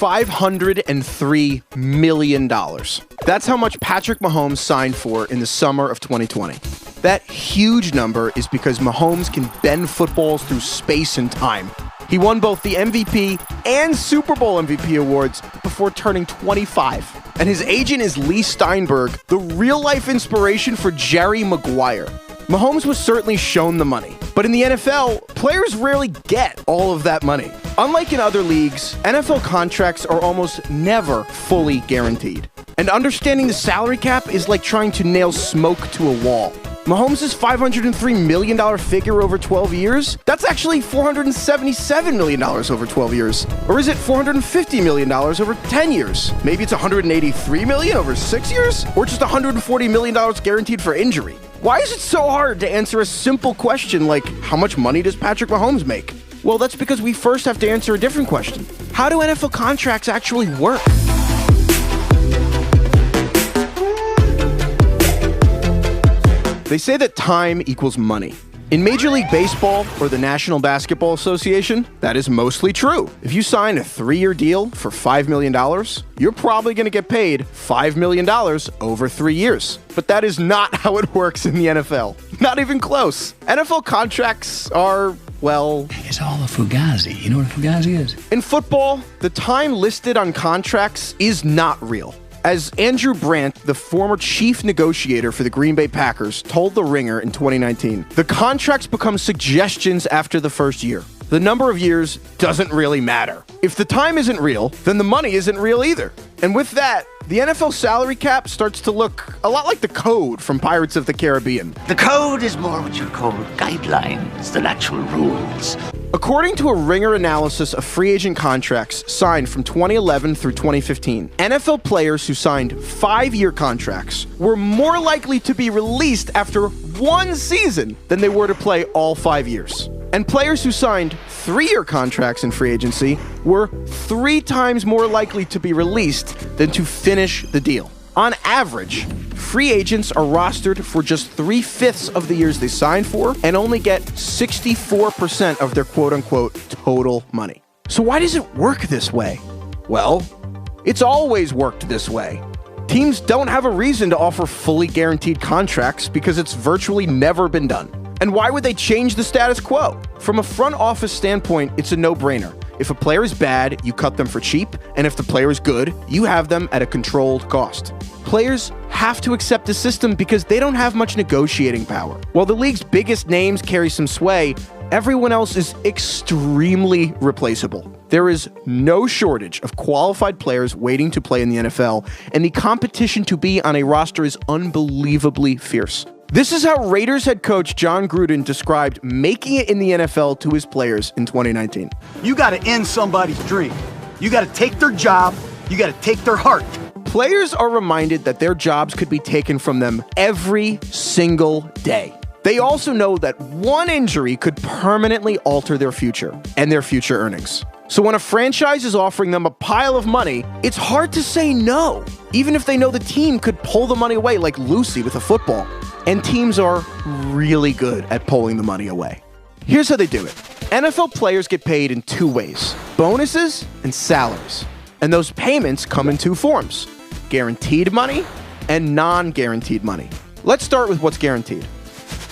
$503 million. That's how much Patrick Mahomes signed for in the summer of 2020. That huge number is because Mahomes can bend footballs through space and time. He won both the MVP and Super Bowl MVP awards before turning 25. And his agent is Lee Steinberg, the real-life inspiration for Jerry Maguire. Mahomes was certainly shown the money, but in the NFL, players rarely get all of that money. Unlike in other leagues, NFL contracts are almost never fully guaranteed. And understanding the salary cap is like trying to nail smoke to a wall. Mahomes' $503 million figure over 12 years? That's actually $477 million over 12 years. Or is it $450 million over 10 years? Maybe it's $183 million over 6 years? Or just $140 million guaranteed for injury? Why is it so hard to answer a simple question like, how much money does Patrick Mahomes make? Well, that's because we first have to answer a different question. How do NFL contracts actually work? They say that time equals money. In Major League Baseball or the National Basketball Association, that is mostly true. If you sign a 3-year deal for $5 million, you're probably going to get paid $5 million over 3 years. But that is not how it works in the NFL. Not even close. NFL contracts are, well... It's all a fugazi. You know what a fugazi is? In football, the time listed on contracts is not real. As Andrew Brandt, the former chief negotiator for the Green Bay Packers, told The Ringer in 2019, the contracts become suggestions after the first year. The number of years doesn't really matter. If the time isn't real, then the money isn't real either. And with that, the NFL salary cap starts to look a lot like the code from Pirates of the Caribbean. The code is more what you call guidelines than actual rules. According to a Ringer analysis of free agent contracts signed from 2011 through 2015, NFL players who signed 5-year contracts were more likely to be released after 1 season than they were to play all 5 years. And players who signed 3-year contracts in free agency were 3 times more likely to be released than to finish the deal. On average, free agents are rostered for just 3/5 of the years they signed for and only get 64% of their quote-unquote total money. So why does it work this way? Well, it's always worked this way. Teams don't have a reason to offer fully guaranteed contracts because it's virtually never been done. And why would they change the status quo? From a front office standpoint, it's a no-brainer. If a player is bad, you cut them for cheap, and if the player is good, you have them at a controlled cost. Players have to accept the system because they don't have much negotiating power. While the league's biggest names carry some sway, everyone else is extremely replaceable. There is no shortage of qualified players waiting to play in the NFL, and the competition to be on a roster is unbelievably fierce. This is how Raiders head coach John Gruden described making it in the NFL to his players in 2019. You got to end somebody's dream. You got to take their job. You got to take their heart. Players are reminded that their jobs could be taken from them every single day. They also know that one injury could permanently alter their future and their future earnings. So when a franchise is offering them a pile of money, it's hard to say no, even if they know the team could pull the money away like Lucy with a football. And teams are really good at pulling the money away. Here's how they do it. NFL players get paid in 2 ways: bonuses and salaries. And those payments come in 2 forms: guaranteed money and non-guaranteed money. Let's start with what's guaranteed.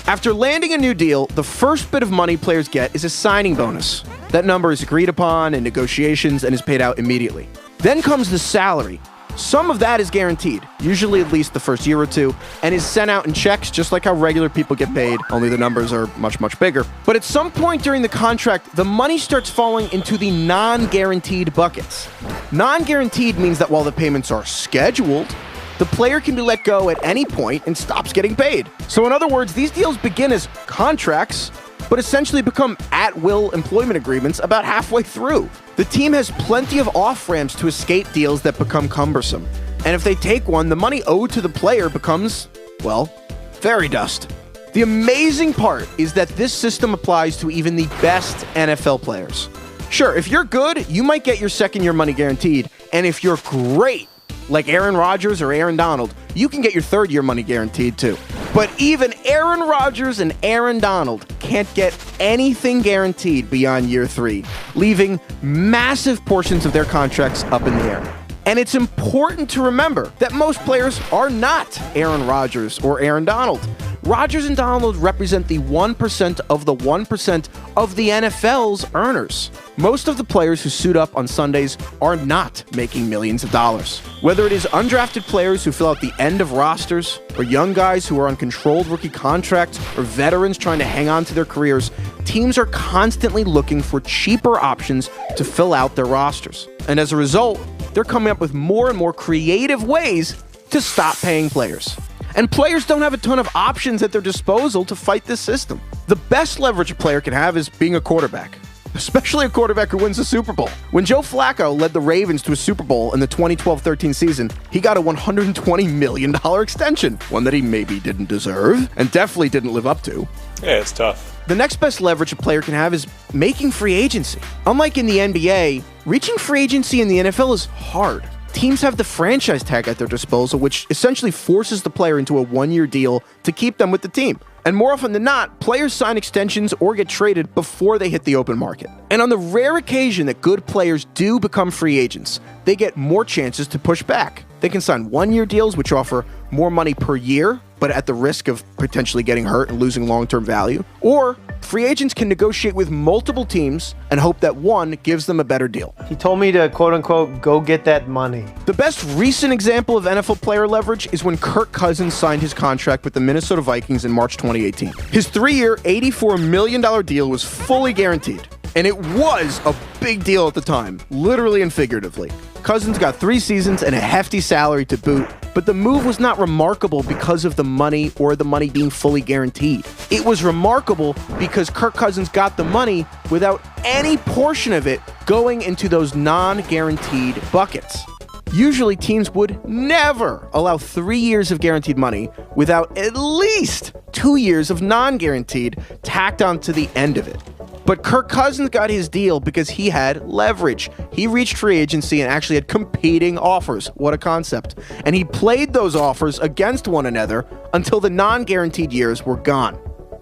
After landing a new deal, the first bit of money players get is a signing bonus. That number is agreed upon in negotiations and is paid out immediately. Then comes the salary. Some of that is guaranteed, usually at least the first year or 2, and is sent out in checks just like how regular people get paid, only the numbers are much, much bigger. But at some point during the contract, the money starts falling into the non-guaranteed buckets. Non-guaranteed means that while the payments are scheduled, the player can be let go at any point and stops getting paid. So in other words, these deals begin as contracts, but essentially become at-will employment agreements about halfway through. The team has plenty of off-ramps to escape deals that become cumbersome. And if they take one, the money owed to the player becomes, well, fairy dust. The amazing part is that this system applies to even the best NFL players. Sure, if you're good, you might get your second-year money guaranteed. And if you're great, like Aaron Rodgers or Aaron Donald, you can get your 3rd-year money guaranteed too. But even Aaron Rodgers and Aaron Donald can't get anything guaranteed beyond year 3, leaving massive portions of their contracts up in the air. And it's important to remember that most players are not Aaron Rodgers or Aaron Donald. Rodgers and Donald represent the 1% of the 1% of the NFL's earners. Most of the players who suit up on Sundays are not making millions of dollars. Whether it is undrafted players who fill out the end of rosters, or young guys who are on controlled rookie contracts, or veterans trying to hang on to their careers, teams are constantly looking for cheaper options to fill out their rosters. And as a result, they're coming up with more and more creative ways to stop paying players. And players don't have a ton of options at their disposal to fight this system. The best leverage a player can have is being a quarterback, especially a quarterback who wins a Super Bowl. When Joe Flacco led the Ravens to a Super Bowl in the 2012-13 season, he got a $120 million extension, one that he maybe didn't deserve and definitely didn't live up to. Yeah, it's tough. The next best leverage a player can have is making free agency. Unlike in the NBA, reaching free agency in the NFL is hard. Teams have the franchise tag at their disposal, which essentially forces the player into a one-year deal to keep them with the team. And more often than not, players sign extensions or get traded before they hit the open market. And on the rare occasion that good players do become free agents, they get more chances to push back. They can sign one-year deals, which offer more money per year, but at the risk of potentially getting hurt and losing long-term value. Or free agents can negotiate with multiple teams and hope that one gives them a better deal. He told me to, quote-unquote, go get that money. The best recent example of NFL player leverage is when Kirk Cousins signed his contract with the Minnesota Vikings in March 2018. His 3-year, $84 million deal was fully guaranteed. And it was a big deal at the time, literally and figuratively. Cousins got 3 seasons and a hefty salary to boot, but the move was not remarkable because of the money or the money being fully guaranteed. It was remarkable because Kirk Cousins got the money without any portion of it going into those non-guaranteed buckets. Usually teams would never allow 3 years of guaranteed money without at least 2 years of non-guaranteed tacked onto the end of it. But Kirk Cousins got his deal because he had leverage. He reached free agency and actually had competing offers. What a concept. And he played those offers against one another until the non-guaranteed years were gone.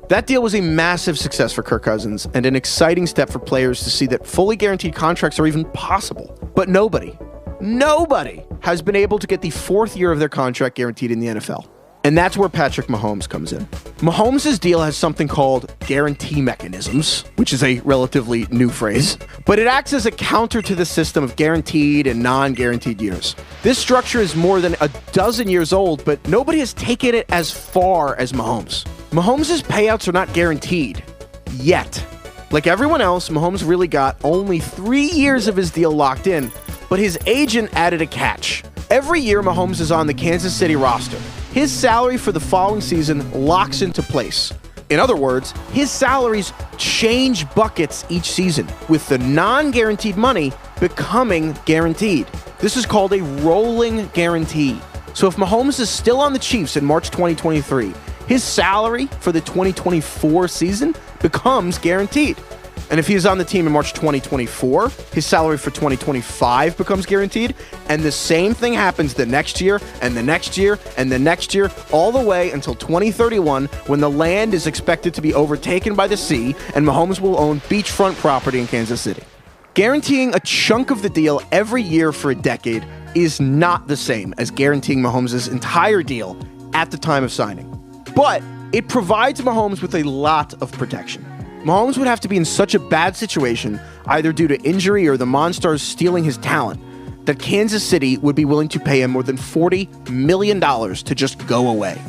That deal was a massive success for Kirk Cousins and an exciting step for players to see that fully guaranteed contracts are even possible. But nobody has been able to get the 4th year of their contract guaranteed in the NFL. And that's where Patrick Mahomes comes in. Mahomes' deal has something called guarantee mechanisms, which is a relatively new phrase, but it acts as a counter to the system of guaranteed and non-guaranteed years. This structure is more than a dozen years old, but nobody has taken it as far as Mahomes. Mahomes' payouts are not guaranteed yet. Like everyone else, Mahomes really got only 3 years of his deal locked in, but his agent added a catch. Every year Mahomes is on the Kansas City roster, his salary for the following season locks into place. In other words, his salaries change buckets each season, with the non-guaranteed money becoming guaranteed. This is called a rolling guarantee. So if Mahomes is still on the Chiefs in March 2023, his salary for the 2024 season becomes guaranteed. And if he is on the team in March 2024, his salary for 2025 becomes guaranteed. And the same thing happens the next year, and the next year, and the next year, all the way until 2031, when the land is expected to be overtaken by the sea, and Mahomes will own beachfront property in Kansas City. Guaranteeing a chunk of the deal every year for a decade is not the same as guaranteeing Mahomes' entire deal at the time of signing. But it provides Mahomes with a lot of protection. Mahomes would have to be in such a bad situation, either due to injury or the Monstars stealing his talent, that Kansas City would be willing to pay him more than $40 million to just go away.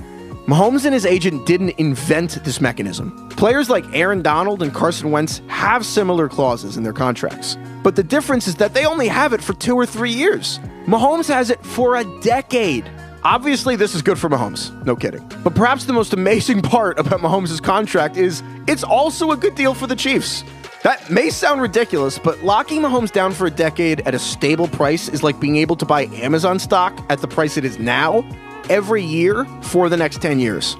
Mahomes and his agent didn't invent this mechanism. Players like Aaron Donald and Carson Wentz have similar clauses in their contracts. But the difference is that they only have it for 2 or 3 years. Mahomes has it for a decade. Obviously, this is good for Mahomes. No kidding. But perhaps the most amazing part about Mahomes' contract is it's also a good deal for the Chiefs. That may sound ridiculous, but locking Mahomes down for a decade at a stable price is like being able to buy Amazon stock at the price it is now every year for the next 10 years.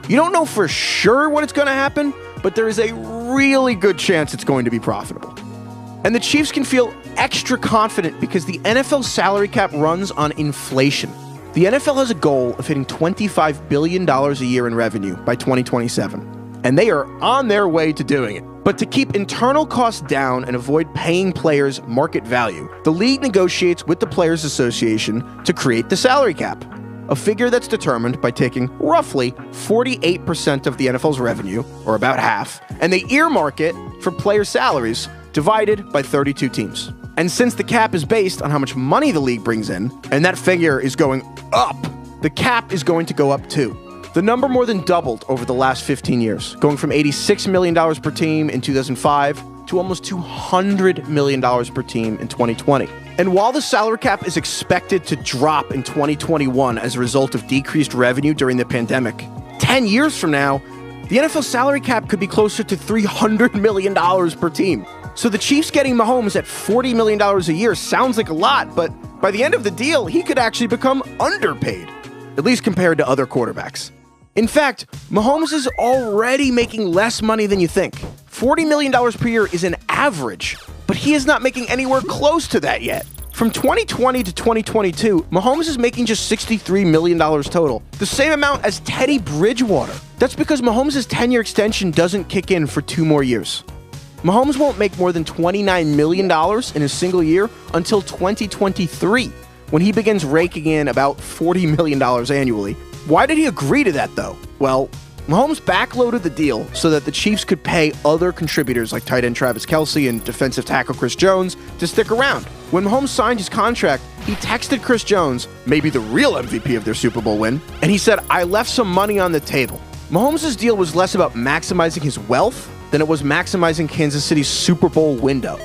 You don't know for sure when it's going to happen, but there is a really good chance it's going to be profitable. And the Chiefs can feel extra confident because the NFL salary cap runs on inflation. The NFL has a goal of hitting $25 billion a year in revenue by 2027, and they are on their way to doing it. But to keep internal costs down and avoid paying players market value, the league negotiates with the Players Association to create the salary cap, a figure that's determined by taking roughly 48% of the NFL's revenue, or about half, and they earmark it for player salaries divided by 32 teams. And since the cap is based on how much money the league brings in, and that figure is going up, the cap is going to go up too. The number more than doubled over the last 15 years, going from $86 million per team in 2005 to almost $200 million per team in 2020. And while the salary cap is expected to drop in 2021 as a result of decreased revenue during the pandemic, 10 years from now, the NFL salary cap could be closer to $300 million per team. So the Chiefs getting Mahomes at $40 million a year sounds like a lot, but by the end of the deal, he could actually become underpaid, at least compared to other quarterbacks. In fact, Mahomes is already making less money than you think. $40 million per year is an average, but he is not making anywhere close to that yet. From 2020 to 2022, Mahomes is making just $63 million total, the same amount as Teddy Bridgewater. That's because Mahomes' 10-year extension doesn't kick in for 2 more years. Mahomes won't make more than $29 million in a single year until 2023, when he begins raking in about $40 million annually. Why did he agree to that, though? Well, Mahomes backloaded the deal so that the Chiefs could pay other contributors like tight end Travis Kelce and defensive tackle Chris Jones to stick around. When Mahomes signed his contract, he texted Chris Jones, maybe the real MVP of their Super Bowl win, and he said, "I left some money on the table." Mahomes' deal was less about maximizing his wealth than it was maximizing Kansas City's Super Bowl window.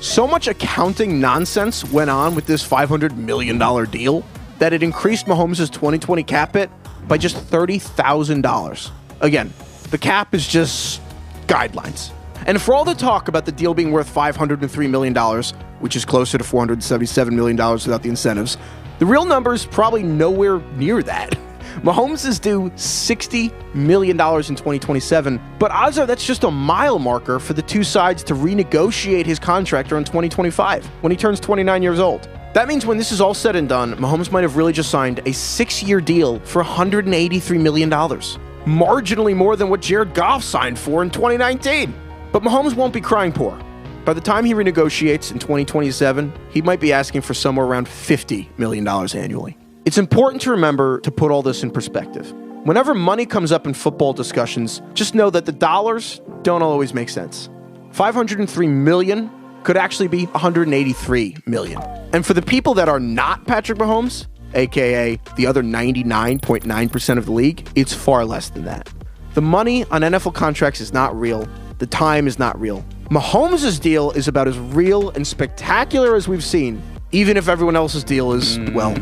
So much accounting nonsense went on with this $500 million deal that it increased Mahomes' 2020 cap hit by just $30,000. Again, the cap is just guidelines. And for all the talk about the deal being worth $503 million, which is closer to $477 million without the incentives, the real number is probably nowhere near that. Mahomes is due $60 million in 2027, but odds are that's just a mile marker for the two sides to renegotiate his contract around 2025, when he turns 29 years old. That means when this is all said and done, Mahomes might have really just signed a 6-year deal for $183 million, marginally more than what Jared Goff signed for in 2019. But Mahomes won't be crying poor. By the time he renegotiates in 2027, he might be asking for somewhere around $50 million annually. It's important to remember to put all this in perspective. Whenever money comes up in football discussions, just know that the dollars don't always make sense. $503 million could actually be $183 million. And for the people that are not Patrick Mahomes, aka the other 99.9% of the league, it's far less than that. The money on NFL contracts is not real. The time is not real. Mahomes' deal is about as real and spectacular as we've seen, even if everyone else's deal is, well,